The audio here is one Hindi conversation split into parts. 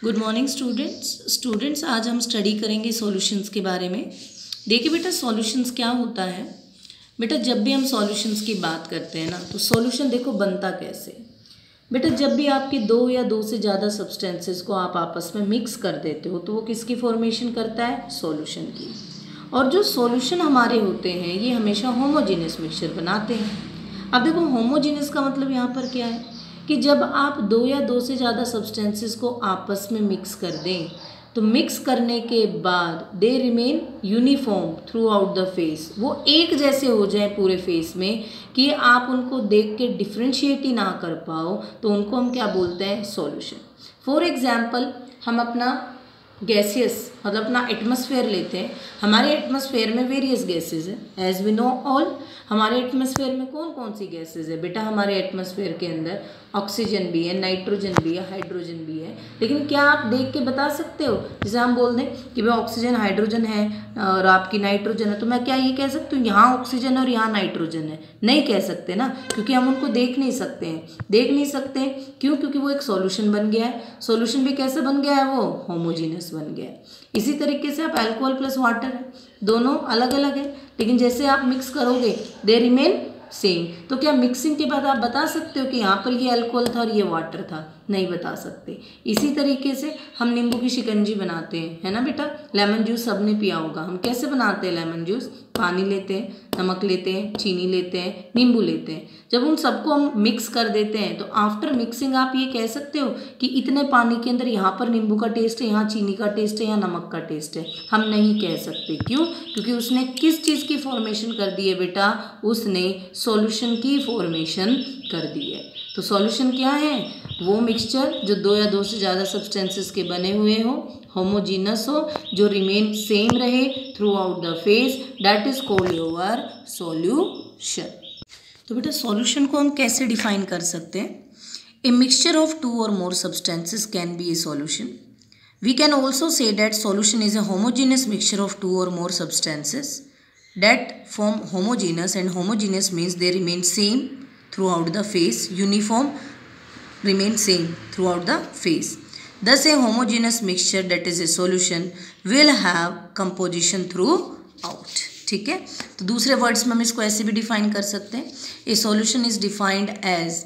गुड मॉर्निंग स्टूडेंट्स आज हम स्टडी करेंगे सॉल्यूशंस के बारे में। देखिए बेटा, सॉल्यूशंस क्या होता है। बेटा जब भी हम सॉल्यूशंस की बात करते हैं ना, तो सॉल्यूशन देखो बनता कैसे। बेटा जब भी आपके दो या दो से ज़्यादा सब्सटेंसेस को आप आपस में मिक्स कर देते हो, तो वो किसकी फॉर्मेशन करता है? सॉल्यूशन की। और जो सॉल्यूशन हमारे होते हैं ये हमेशा होमोजेनियस मिक्सचर बनाते हैं। अब देखो होमोजेनियस का मतलब यहाँ पर क्या है कि जब आप दो या दो से ज़्यादा सब्सटेंसेस को आपस में मिक्स कर दें, तो मिक्स करने के बाद they remain uniform through out the face, वो एक जैसे हो जाए पूरे फेस में कि आप उनको देख के डिफ्रेंशिएट ही ना कर पाओ, तो उनको हम क्या बोलते हैं? सॉल्यूशन। फॉर एग्जाम्पल हम अपना गैसियस मतलब अपना एटमॉस्फेयर लेते हैं। हमारे एटमॉस्फेयर में वेरियस गैसेज हैं, एज वी नो ऑल। हमारे एटमॉस्फेयर में कौन कौन सी गैसेज है? बेटा हमारे एटमॉस्फेयर के अंदर ऑक्सीजन भी है, नाइट्रोजन भी है, हाइड्रोजन भी है। लेकिन क्या आप देख के बता सकते हो? जैसे हम बोल दें कि भाई ऑक्सीजन हाइड्रोजन है और आपकी नाइट्रोजन है, तो मैं क्या ये कह सकती हूँ यहाँ ऑक्सीजन और यहाँ नाइट्रोजन है? नहीं कह सकते ना, क्योंकि हम उनको देख नहीं सकते हैं। देख नहीं सकते क्यों? क्योंकि वो एक सॉल्यूशन बन गया है। सॉल्यूशन भी कैसे बन गया है? वो होमोजीनियस बन गया है। इसी तरीके से आप अल्कोहल प्लस वाटर है, दोनों अलग अलग है, लेकिन जैसे आप मिक्स करोगे दे रिमेन सेम। तो क्या मिक्सिंग के बाद आप बता सकते हो कि यहाँ पर ये अल्कोहल था और ये वाटर था? नहीं बता सकते। इसी तरीके से हम नींबू की शिकंजी बनाते हैं, है ना बेटा। लेमन जूस सबने पिया होगा। हम कैसे बनाते हैं लेमन जूस? पानी लेते हैं, नमक लेते हैं, चीनी लेते हैं, नींबू लेते हैं। जब उन सबको हम मिक्स कर देते हैं, तो आफ्टर मिक्सिंग आप ये कह सकते हो कि इतने पानी के अंदर यहाँ पर नींबू का टेस्ट है, यहाँ चीनी का टेस्ट है, यहाँ नमक का टेस्ट है। हम नहीं कह सकते। क्यों? क्योंकि उसने किस चीज़ की फॉर्मेशन कर दी है बेटा? उसने सॉल्यूशन की फॉर्मेशन कर दी है। तो सॉल्यूशन क्या है? वो मिक्सचर जो दो या दो से ज़्यादा सब्सटेंसेस के बने हुए हो, होमोजीनस हो, जो रिमेन सेम रहे through out the face, that is called your solution. तो बेटा सॉल्यूशन को हम कैसे डिफाइन कर सकते हैं? ए मिक्सचर ऑफ टू और more substances can be A solution. We can also say that solution is a homogeneous mixture of two or more substances that form homogeneous, and homogeneous means they remain same throughout the phase, uniform remain same throughout the phase. Thus a homogeneous mixture that is a solution will have composition throughout. ठीक है, तो दूसरे वर्ड्स में हम इसको ऐसे भी डिफाइन कर सकते हैं। A solution is defined as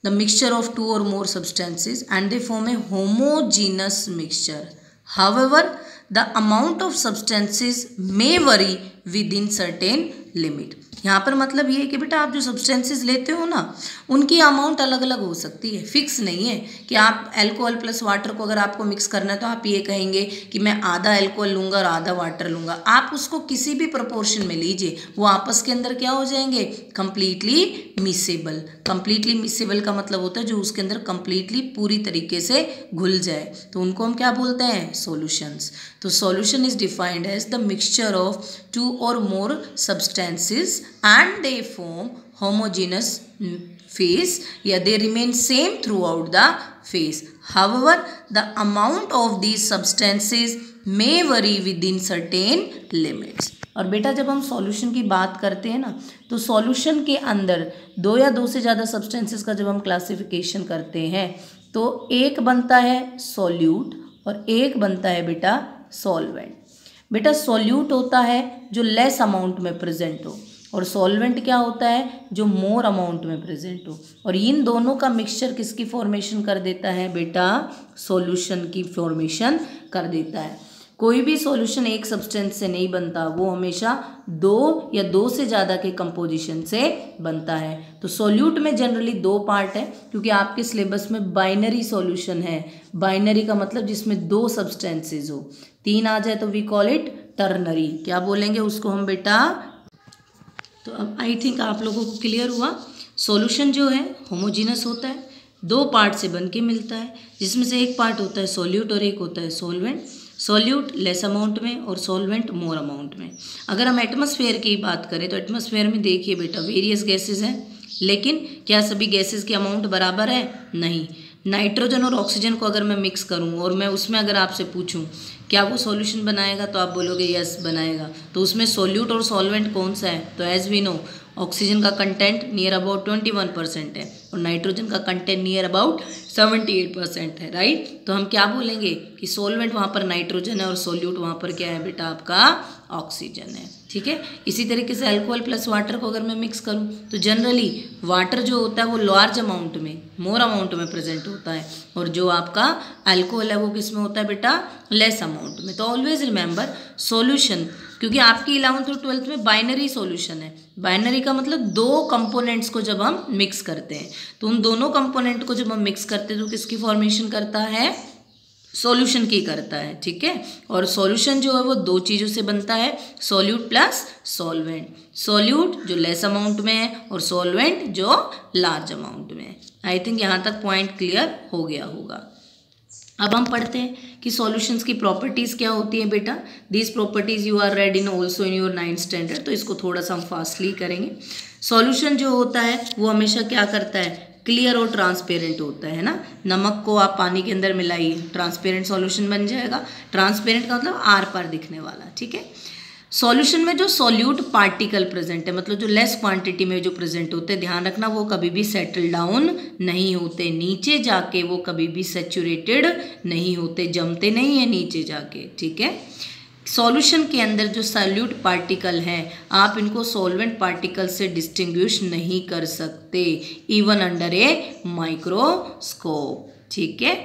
the mixture of two or more substances and they form a homogeneous mixture. However, the amount of substances may vary within certain limit. यहाँ पर मतलब ये है कि बेटा आप जो सब्सटेंसेस लेते हो ना, उनकी अमाउंट अलग अलग हो सकती है, फिक्स नहीं है कि आप अल्कोहल प्लस वाटर को अगर आपको मिक्स करना है तो आप ये कहेंगे कि मैं आधा अल्कोहल लूँगा और आधा वाटर लूँगा। आप उसको किसी भी प्रोपोर्शन में लीजिए, वो आपस के अंदर क्या हो जाएंगे? Completely miscible. कंप्लीटली मिसेबल का मतलब होता है जो उसके अंदर कंप्लीटली पूरी तरीके से घुल जाए, तो उनको हम क्या बोलते हैं? सॉल्यूशंस। तो solution is defined as the mixture of two और more substances and they form homogeneous phase, yeah, they remain same throughout the phase. However, the amount of these substances may vary within certain limits. और बेटा जब हम सॉल्यूशन की बात करते हैं ना, तो सॉल्यूशन के अंदर दो या दो से ज़्यादा सब्सटेंसेस का जब हम क्लासिफिकेशन करते हैं, तो एक बनता है सॉल्यूट और एक बनता है बेटा सॉल्वेंट। बेटा सॉल्यूट होता है जो लेस अमाउंट में प्रेजेंट हो, और सॉल्वेंट क्या होता है? जो मोर अमाउंट में प्रेजेंट हो। और इन दोनों का मिक्सचर किसकी फॉर्मेशन कर देता है बेटा? सॉल्यूशन की फॉर्मेशन कर देता है। कोई भी सॉल्यूशन एक सब्सटेंस से नहीं बनता, वो हमेशा दो या दो से ज़्यादा के कंपोजिशन से बनता है। तो सॉल्यूट में जनरली दो पार्ट है, क्योंकि आपके सिलेबस में बाइनरी सॉल्यूशन है। बाइनरी का मतलब जिसमें दो सब्सटेंसेस हो। तीन आ जाए तो वी कॉल इट टर्नरी। क्या बोलेंगे उसको हम बेटा? तो अब आई थिंक आप लोगों को क्लियर हुआ। सॉल्यूशन जो है होमोजीनस होता है, दो पार्ट से बन के मिलता है, जिसमें से एक पार्ट होता है सॉल्यूट और एक होता है सॉल्वेंट। सॉल्यूट लेस अमाउंट में और सॉल्वेंट मोर अमाउंट में। अगर हम एटमॉस्फेयर की बात करें तो एटमॉस्फेयर में देखिए बेटा वेरियस गैसेज हैं, लेकिन क्या सभी गैसेज की अमाउंट बराबर है? नहीं। नाइट्रोजन और ऑक्सीजन को अगर मैं मिक्स करूं और मैं उसमें अगर आपसे पूछूं क्या वो सॉल्यूशन बनाएगा, तो आप बोलोगे यस बनाएगा। तो उसमें सॉल्यूट और सॉल्वेंट कौन सा है? तो एज वी नो ऑक्सीजन का कंटेंट नियर अबाउट 21% है और नाइट्रोजन का कंटेंट नियर अबाउट 78% है, राइट। तो हम क्या बोलेंगे कि सॉल्वेंट वहाँ पर नाइट्रोजन है और सोल्यूट वहाँ पर क्या है बेटा आपका ऑक्सीजन है, ठीक है। इसी तरीके से अल्कोहल प्लस वाटर को अगर मैं मिक्स करूँ तो जनरली वाटर जो होता है वो लार्ज अमाउंट में, मोर अमाउंट में प्रेजेंट होता है और जो आपका अल्कोहल है वो किस में होता है बेटा, लेस अमाउंट में। तो ऑलवेज रिमेंबर सॉल्यूशन, क्योंकि आपकी 11th और 12th में बाइनरी सॉल्यूशन है। बाइनरी का मतलब दो कंपोनेंट्स को जब हम मिक्स करते हैं तो उन दोनों कंपोनेंट को जब हम मिक्स करते हैं तो किसकी फॉर्मेशन करता है, सॉल्यूशन की करता है, ठीक है। और सॉल्यूशन जो है वो दो चीज़ों से बनता है, सॉल्यूट प्लस सॉल्वेंट। सॉल्यूट जो लेस अमाउंट में है और सॉल्वेंट जो लार्ज अमाउंट में है। आई थिंक यहाँ तक पॉइंट क्लियर हो गया होगा। अब हम पढ़ते हैं कि सॉल्यूशंस की प्रॉपर्टीज़ क्या होती हैं बेटा। These properties you are read in also in your 9th standard, तो इसको थोड़ा सा हम फास्टली करेंगे। सॉल्यूशन जो होता है वो हमेशा क्या करता है, क्लियर और ट्रांसपेरेंट होता है ना। नमक को आप पानी के अंदर मिलाइए, ट्रांसपेरेंट सॉल्यूशन बन जाएगा। ट्रांसपेरेंट का मतलब आर पार दिखने वाला, ठीक है। सॉल्यूशन में जो सॉल्यूट पार्टिकल प्रेजेंट है, मतलब जो लेस क्वांटिटी में जो प्रेजेंट होते हैं, ध्यान रखना वो कभी भी सेटल डाउन नहीं होते, नीचे जाके वो कभी भी सैचुरेटेड नहीं होते, जमते नहीं है नीचे जाके, ठीक है। सॉल्यूशन के अंदर जो सॉल्यूट पार्टिकल हैं आप इनको सॉल्वेंट पार्टिकल से डिस्टिंग्विश नहीं कर सकते, इवन अंडर ए माइक्रोस्कोप, ठीक है।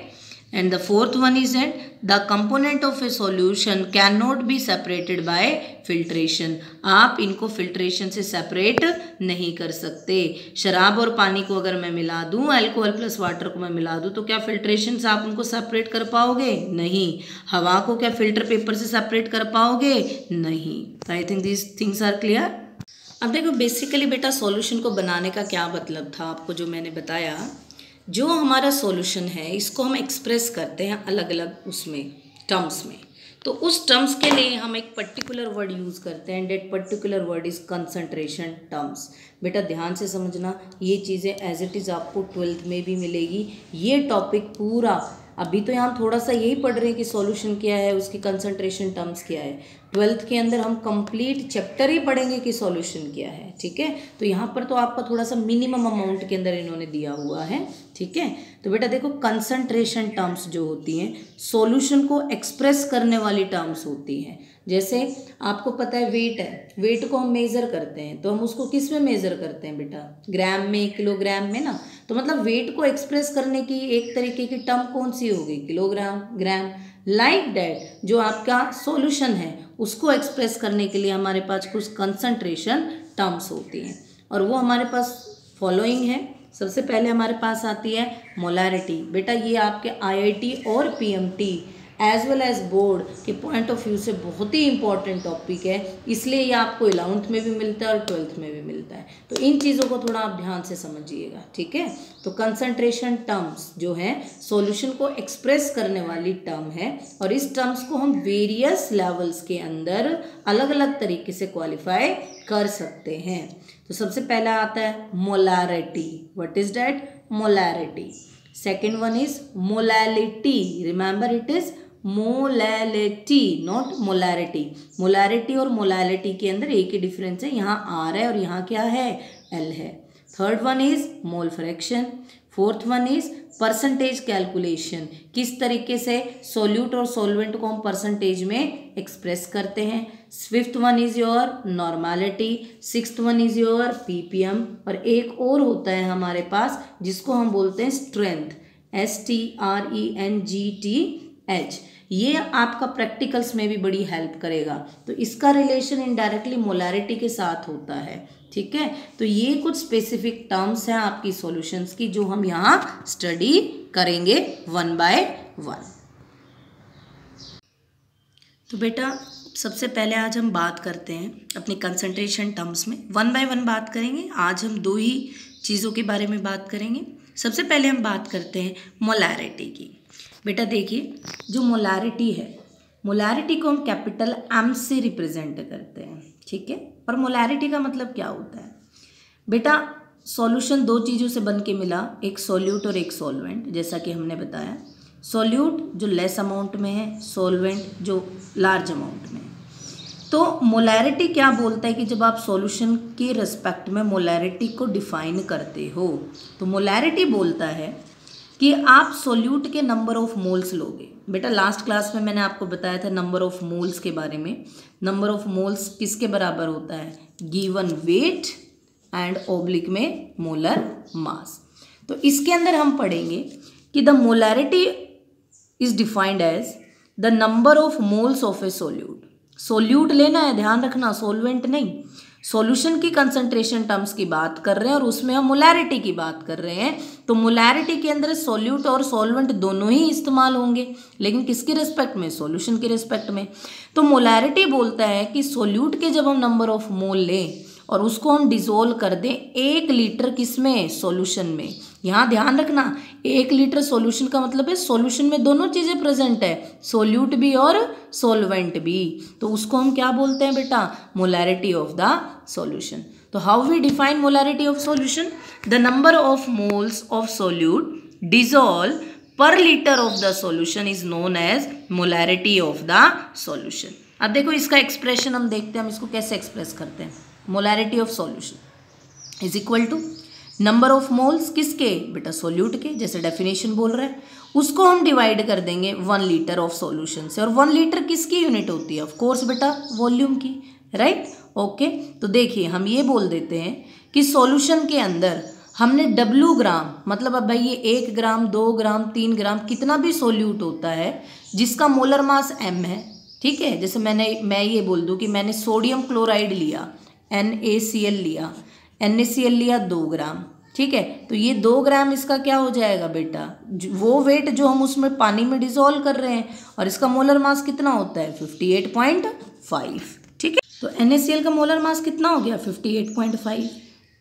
And the fourth one is that the component of a solution cannot be separated by filtration. आप इनको filtration से separate नहीं कर सकते। शराब और पानी को अगर मैं मिला दूँ, अल्कोहल प्लस वाटर को मैं मिला दूँ, तो क्या filtration से आप उनको separate कर पाओगे? नहीं। हवा को क्या filter paper से separate कर पाओगे? नहीं। तो I think these things are clear. अब देखो बेसिकली बेटा सॉल्यूशन को बनाने का क्या मतलब था आपको जो मैंने बताया। जो हमारा सॉल्यूशन है इसको हम एक्सप्रेस करते हैं अलग अलग उसमें टर्म्स में, तो उस टर्म्स के लिए हम एक पर्टिकुलर वर्ड यूज़ करते हैं, that particular word is concentration terms. बेटा ध्यान से समझना, ये चीज़ें एज इट इज़ आपको 12th में भी मिलेगी। ये टॉपिक पूरा, अभी तो यहाँ थोड़ा सा यही पढ़ रहे हैं कि सॉल्यूशन क्या है, उसकी कंसंट्रेशन टर्म्स क्या है। 12th के अंदर हम कंप्लीट चैप्टर ही पढ़ेंगे कि सॉल्यूशन क्या है, ठीक है। तो यहाँ पर तो आपका थोड़ा सा मिनिमम अमाउंट के अंदर इन्होंने दिया हुआ है, ठीक है। तो बेटा देखो कंसंट्रेशन टर्म्स जो होती हैं सॉल्यूशन को एक्सप्रेस करने वाली टर्म्स होती हैं। जैसे आपको पता है वेट है, वेट को हम मेज़र करते हैं तो हम उसको किस में मेज़र करते हैं बेटा, ग्राम में, किलोग्राम में ना। तो मतलब वेट को एक्सप्रेस करने की एक तरीके की टर्म कौन सी होगी, किलोग्राम, ग्राम। लाइक दैट जो आपका सॉल्यूशन है उसको एक्सप्रेस करने के लिए हमारे पास कुछ कंसंट्रेशन टर्म्स होती हैं और वो हमारे पास फॉलोइंग है। सबसे पहले हमारे पास आती है मोलैरिटी। बेटा ये आपके आईआईटी और PMT as well as board के पॉइंट ऑफ व्यू से बहुत ही इंपॉर्टेंट टॉपिक है, इसलिए ये आपको 11th में भी मिलता है और 12th में भी मिलता है। तो इन चीज़ों को थोड़ा आप ध्यान से समझिएगा, ठीक है। तो कंसंट्रेशन टर्म्स जो है सॉल्यूशन को एक्सप्रेस करने वाली टर्म है और इस टर्म्स को हम वेरियस लेवल्स के अंदर अलग अलग तरीके से क्वालिफाई कर सकते हैं। तो सबसे पहला आता है molarity. What is that, molarity. Second one is molality. Remember it is molality not molarity. Molarity और मोलैलिटी के अंदर एक ही डिफरेंस है, यहाँ आर है और यहाँ क्या है, एल है। Third one is mole fraction. Fourth one is percentage calculation, किस तरीके से सॉल्यूट और सॉल्वेंट को हम परसेंटेज में एक्सप्रेस करते हैं। Fifth one is your normality. Sixth one is your ppm. और एक और होता है हमारे पास जिसको हम बोलते हैं स्ट्रेंथ, STRENGTH। ये आपका प्रैक्टिकल्स में भी बड़ी हेल्प करेगा। तो इसका रिलेशन इनडायरेक्टली मोलैरिटी के साथ होता है, ठीक है। तो ये कुछ स्पेसिफिक टर्म्स हैं आपकी सॉल्यूशंस की जो हम यहाँ स्टडी करेंगे वन बाय वन। तो बेटा सबसे पहले आज हम बात करते हैं अपनी कंसंट्रेशन टर्म्स में, वन बाय वन बात करेंगे। आज हम दो ही चीज़ों के बारे में बात करेंगे। सबसे पहले हम बात करते हैं मोलैरिटी की। बेटा देखिए जो मोलैरिटी है, मोलैरिटी को हम कैपिटल M से रिप्रेजेंट करते हैं, ठीक है। और मोलैरिटी का मतलब क्या होता है बेटा, सॉल्यूशन दो चीज़ों से बन के मिला, एक सॉल्यूट और एक सॉल्वेंट। जैसा कि हमने बताया सॉल्यूट जो लेस अमाउंट में है, सॉल्वेंट जो लार्ज अमाउंट में है। तो मोलैरिटी क्या बोलता है कि जब आप सॉल्यूशन के रिस्पेक्ट में मोलैरिटी को डिफाइन करते हो तो मोलैरिटी बोलता है कि आप सोल्यूट के नंबर ऑफ मोल्स लोगे। बेटा लास्ट क्लास में मैंने आपको बताया था नंबर ऑफ मोल्स के बारे में। नंबर ऑफ मोल्स किसके बराबर होता है? गिवन वेट एंड ऑब्लिक में मोलर मास। तो इसके अंदर हम पढ़ेंगे कि the molarity is defined as the number of moles of a solute. Solute लेना है, ध्यान रखना, सोलवेंट नहीं। सॉल्यूशन की कंसंट्रेशन टर्म्स की बात कर रहे हैं और उसमें हम मोलैरिटी की बात कर रहे हैं। तो मोलैरिटी के अंदर सोल्यूट और सॉल्वेंट दोनों ही इस्तेमाल होंगे, लेकिन किसके रिस्पेक्ट में? सॉल्यूशन के रिस्पेक्ट में। तो मोलैरिटी बोलता है कि सोल्यूट के जब हम नंबर ऑफ मोल लें और उसको हम डिसोल्व कर दें 1 लीटर किसमें? सॉल्यूशन में। यहाँ ध्यान रखना 1 लीटर सॉल्यूशन का मतलब है सॉल्यूशन में दोनों चीज़ें प्रेजेंट है, सोल्यूट भी और सॉल्वेंट भी। तो उसको हम क्या बोलते हैं बेटा? Molarity of the solution. तो how we define molarity of solution? The number of moles of solute dissolve per litre of the solution is known as molarity of the solution. अब देखो इसका एक्सप्रेशन हम देखते हैं, हम इसको कैसे एक्सप्रेस करते हैं। Molarity of solution is equal to number of moles किसके? बेटा सोल्यूट के, जैसे डेफिनेशन बोल रहा है। उसको हम डिवाइड कर देंगे 1 लीटर ऑफ सॉल्यूशन से। और 1 लीटर किसकी यूनिट होती है? ऑफ कोर्स बेटा वॉल्यूम की, राइट? ओके, तो देखिए हम ये बोल देते हैं कि सॉल्यूशन के अंदर हमने W ग्राम, मतलब अब भाई ये 1 ग्राम 2 ग्राम 3 ग्राम कितना भी सोल्यूट होता है जिसका मोलर मास m है, ठीक है। जैसे मैं ये बोल दूं कि मैंने सोडियम क्लोराइड लिया, NaCl लिया, NaCl लिया 2 ग्राम, ठीक है। तो ये 2 ग्राम इसका क्या हो जाएगा बेटा? वो वेट जो हम उसमें पानी में डिसॉल्व कर रहे हैं, और इसका मोलर मास कितना होता है? 58.5, ठीक है। तो NaCl का मोलर मास कितना हो गया? 58.5।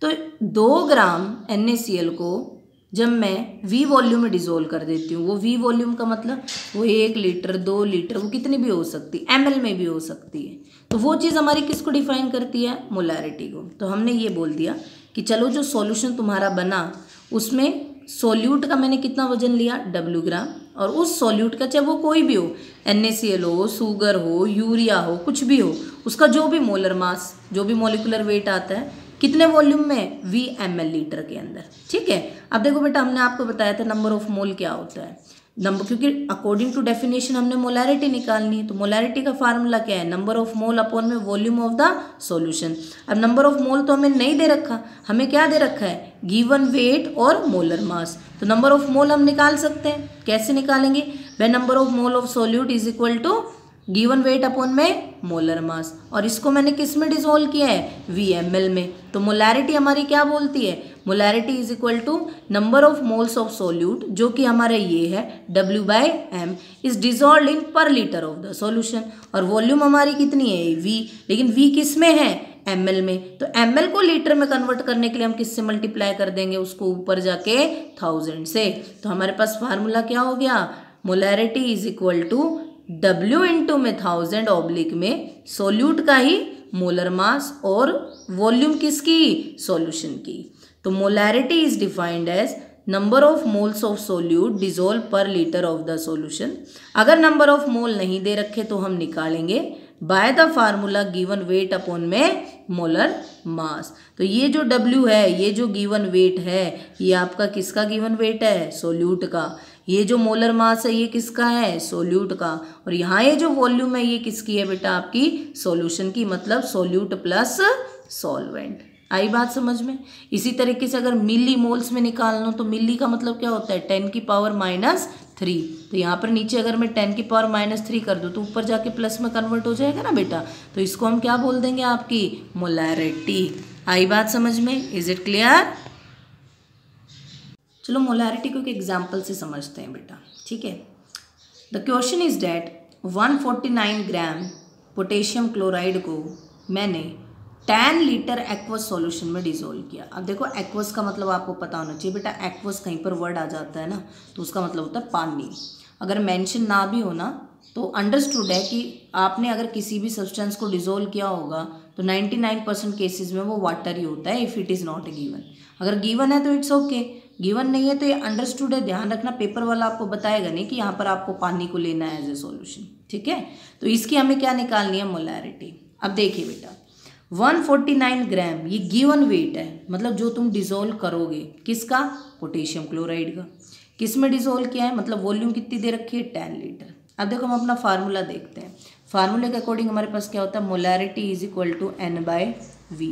तो 2 ग्राम NaCl को जब मैं V वॉल्यूम में डिसॉल्व कर देती हूँ, वो V वॉल्यूम का मतलब वो 1 लीटर 2 लीटर वो कितनी भी हो सकती, ml में भी हो सकती है। तो वो चीज़ हमारी किसको डिफाइन करती है? मोलैरिटी को। तो हमने ये बोल दिया कि चलो जो सॉल्यूशन तुम्हारा बना उसमें सोल्यूट का मैंने कितना वजन लिया? W ग्राम। और उस सोल्यूट का चाहे वो कोई भी हो, NaCl हो, शुगर हो, यूरिया हो, कुछ भी हो, उसका जो भी मोलर मास, जो भी मोलिकुलर वेट आता है कितने वॉल्यूम में? V ml लीटर के अंदर, ठीक है। अब देखो बेटा हमने आपको बताया था नंबर ऑफ मोल क्या होता है। नंबर, क्योंकि अकॉर्डिंग टू डेफिनेशन हमने मोलैरिटी निकालनी है, तो मोलैरिटी का फार्मूला क्या है? नंबर ऑफ मोल अपॉन में वॉल्यूम ऑफ द सॉल्यूशन। अब नंबर ऑफ मोल तो हमें नहीं दे रखा, हमें क्या दे रखा है? गिवन वेट और मोलर मास। तो नंबर ऑफ मोल हम निकाल सकते हैं, कैसे निकालेंगे? भाई number of mole of solute is equal to given weight upon में मोलर मास, और इसको मैंने किस में डिसॉल्व किया है? Vml में। तो मोलैरिटी हमारी क्या बोलती है? Molarity is equal to number of moles of solute, जो कि हमारा ये है W/m, इज डिसॉल्व इन पर लीटर ऑफ द सॉल्यूशन। और वॉल्यूम हमारी कितनी है? V, लेकिन V किस में है? ml में। तो ml को लीटर में कन्वर्ट करने के लिए हम किससे मल्टीप्लाई कर देंगे? उसको ऊपर जाके 1000 से। तो हमारे पास फार्मूला क्या हो गया? Molarity is equal to W into में 1000 ऑब्लिक में सोल्यूट का ही मोलर मास और वॉल्यूम किसकी? सॉल्यूशन की। तो molarity is defined as number of moles of solute dissolve per litre of the solution. अगर नंबर ऑफ मोल नहीं दे रखे तो हम निकालेंगे by the formula given weight upon में मोलर मास। तो ये जो W है, ये जो गिवन वेट है, ये आपका किसका गिवन वेट है? सोल्यूट का। ये जो मोलर मास है ये किसका है? सोल्यूट का। और यहाँ ये जो वॉल्यूम है ये किसकी है बेटा? आपकी सॉल्यूशन की, मतलब सोल्यूट प्लस सॉल्वेंट। आई बात समझ में? इसी तरीके से अगर मिली मोल्स में निकालना हो तो मिली का मतलब क्या होता है? 10 की पावर -3। तो यहाँ पर नीचे अगर मैं 10 की पावर -3 कर दूँ तो ऊपर जाके प्लस में कन्वर्ट हो जाएगा ना बेटा। तो इसको हम क्या बोल देंगे? आपकी मोलैरिटी। आई बात समझ में? Is it clear? चलो मोलैरिटी को एक एग्जाम्पल से समझते हैं बेटा, ठीक है। The question is that 149 gram potassium chloride को मैंने 10 लीटर एक्वस सॉल्यूशन में डिसॉल्व किया। अब देखो एक्वस का मतलब आपको पता होना चाहिए बेटा, एक्वस कहीं पर वर्ड आ जाता है ना तो उसका मतलब होता है पानी। अगर मेंशन ना भी होना तो अंडरस्टूड है कि आपने अगर किसी भी सब्सटेंस को डिसॉल्व किया होगा तो 99% केसेस में वो वाटर ही होता है, if it is not given. अगर गिवन है तो इट्स ओके, गिवन नहीं है तो ये अंडरस्टूड है। ध्यान रखना पेपर वाला आपको बताएगा नहीं कि यहाँ पर आपको पानी को लेना है एज ए सॉल्यूशन, ठीक है। तो इसकी हमें क्या निकालनी है? मोलैरिटी। अब देखिए बेटा 149 ग्राम ये गिवन वेट है, मतलब जो तुम डिजोल्व करोगे किसका, पोटेशियम क्लोराइड का। किस में डिजोल्व किया है, मतलब वॉल्यूम कितनी दे रखी है 10 लीटर। अब देखो हम अपना फार्मूला देखते हैं। फार्मूले के अकॉर्डिंग हमारे पास क्या होता है, molarity is equal to N/V।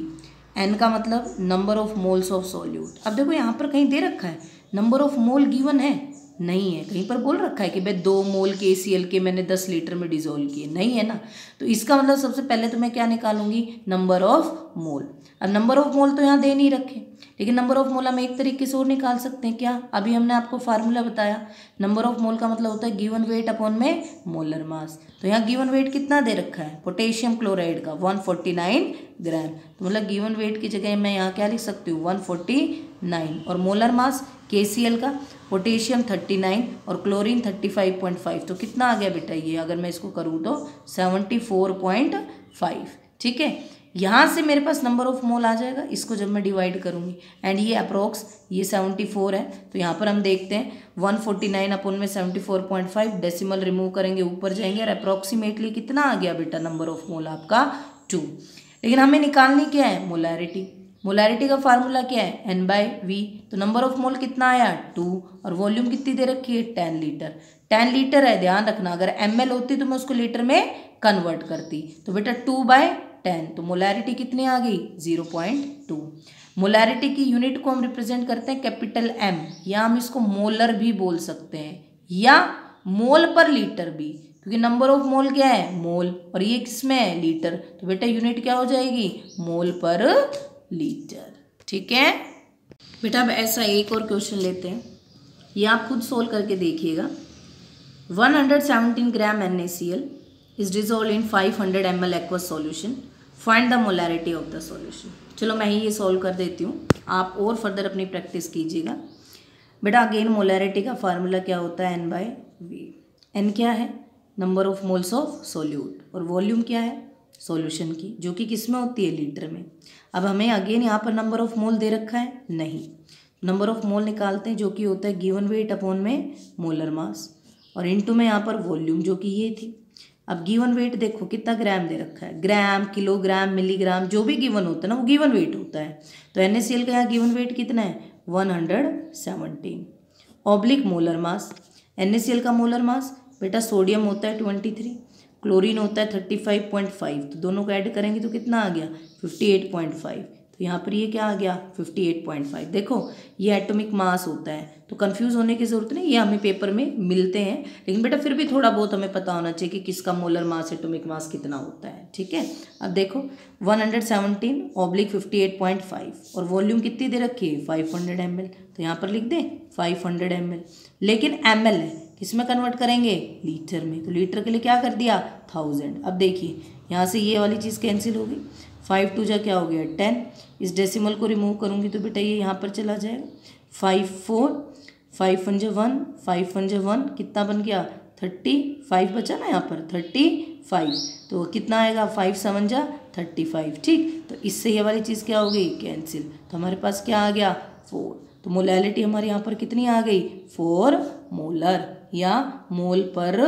N का मतलब number of moles of solute. अब देखो यहाँ पर कहीं दे रखा है नंबर ऑफ मोल गिवन है, नहीं है। कहीं पर बोल रखा है कि भाई 2 मोल KCl के मैंने 10 लीटर में डिजोल्व किए, नहीं है ना। तो इसका मतलब सबसे पहले तो मैं क्या निकालूंगी, नंबर ऑफ मोल। अब नंबर ऑफ मोल तो यहाँ दे नहीं रखे, लेकिन नंबर ऑफ मोल हम एक तरीके से और निकाल सकते हैं। क्या, अभी हमने आपको फार्मूला बताया, नंबर ऑफ मोल का मतलब होता है गिवन वेट अपॉन में मोलर मास। तो यहाँ गिवन वेट कितना दे रखा है पोटेशियम क्लोराइड का 149 ग्राम। तो मतलब गिवन वेट की जगह मैं यहाँ क्या लिख सकती हूँ 149, और मोलर मास KCl का पोटेशियम 39 और क्लोरीन 35.5। तो कितना आ गया बेटा ये, अगर मैं इसको करूँ तो 74.5। ठीक है, यहाँ से मेरे पास नंबर ऑफ मोल आ जाएगा, इसको जब मैं डिवाइड करूँगी, एंड ये अप्रोक्स ये 74 है। तो यहाँ पर हम देखते हैं 149 अपॉन में 74.5, डेसिमल रिमूव करेंगे ऊपर जाएंगे, और अप्रोक्सीमेटली कितना आ गया बेटा नंबर ऑफ मोल आपका 2। लेकिन हमें निकालनी क्या है, मोलैरिटी। मोलैरिटी का फार्मूला क्या है N/V। तो नंबर ऑफ मोल कितना आया 2, और वॉल्यूम कितनी दे रखी है 10 लीटर। 10 लीटर है, ध्यान रखना, अगर ml होती तो मैं उसको लीटर में कन्वर्ट करती। तो बेटा 2/10, तो मोलैरिटी कितनी आ गई 0.2। मोलैरिटी की यूनिट को हम रिप्रेजेंट करते हैं कैपिटल M, या हम इसको मोलर भी बोल सकते हैं, या मोल पर लीटर भी, क्योंकि नंबर ऑफ मोल क्या है मोल, और ये किसमें है लीटर। तो बेटा यूनिट क्या हो जाएगी मोल पर लीटर। ठीक है बेटा, अब ऐसा एक और क्वेश्चन लेते हैं, ये आप खुद सोल्व करके देखिएगा। 117 ग्राम NaCl is dissolve in 500 ml aqueous solution, find the molarity of the solution. चलो मैं ही ये सॉल्व कर देती हूँ, आप और फर्दर अपनी प्रैक्टिस कीजिएगा। बेटा अगेन मोलैरिटी का फार्मूला क्या होता है N/V। N क्या है, number of moles of solute, और वॉल्यूम क्या है सॉल्यूशन की, जो कि किस में होती है लीटर में। अब हमें अगेन यहाँ पर नंबर ऑफ मोल दे रखा है, नहीं, नंबर ऑफ मोल निकालते हैं जो कि होता है गिवन वेट अपॉन में मोलर मास, और इनटू में यहाँ पर वॉल्यूम जो कि ये थी। अब गिवन वेट देखो कितना ग्राम दे रखा है, ग्राम, किलोग्राम, मिलीग्राम, जो भी गिवन होता है ना वो गिवन वेट होता है। तो NaCl का यहाँ गिवन वेट कितना है 117 ऑब्लिक मोलर मास। NaCl का मोलर मास बेटा सोडियम होता है 23, क्लोरीन होता है 35.5, तो दोनों को ऐड करेंगे तो कितना आ गया 58.5। तो यहाँ पर ये क्या आ गया 58.5। देखो ये एटॉमिक मास होता है, तो कंफ्यूज होने की ज़रूरत नहीं, ये हमें पेपर में मिलते हैं, लेकिन बेटा फिर भी थोड़ा बहुत हमें पता होना चाहिए कि किसका मोलर मास एटॉमिक मास कितना होता है। ठीक है, अब देखो 117/58.5, और वॉल्यूम कितनी दे रखी है 500 ml, तो यहाँ पर लिख दें 500 ml, लेकिन ml है, किसमें कन्वर्ट करेंगे लीटर में, तो लीटर के लिए क्या कर दिया 1000। अब देखिए यहाँ से ये वाली चीज़ कैंसिल होगी, 5 2 जा क्या हो गया 10, इस डेसिमल को रिमूव करूँगी तो बेटा ये यहाँ पर चला जाएगा, 5 4 5 1 1 5 1 1 कितना बन गया 35 बचा ना यहाँ पर 35, तो कितना आएगा 5 7 जा 35। ठीक, तो इससे ये वाली चीज़ क्या हो गई कैंसिल, तो हमारे पास क्या आ गया 4। तो मोलैरिटी हमारे यहाँ पर कितनी आ गई 4 मोलर, या मोल पर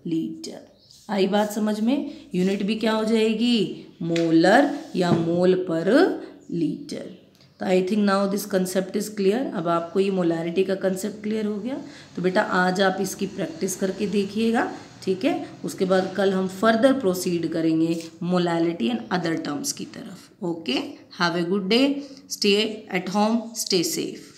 लीटर। आई बात समझ में, यूनिट भी क्या हो जाएगी मोलर या मोल पर लीटर। तो I think now this concept is clear. अब आपको ये मोलैरिटी का कंसेप्ट क्लियर हो गया, तो बेटा आज आप इसकी प्रैक्टिस करके देखिएगा। ठीक है, उसके बाद कल हम फर्दर प्रोसीड करेंगे मोलैरिटी एंड अदर टर्म्स की तरफ। Okay, have a good day, stay at home, stay safe.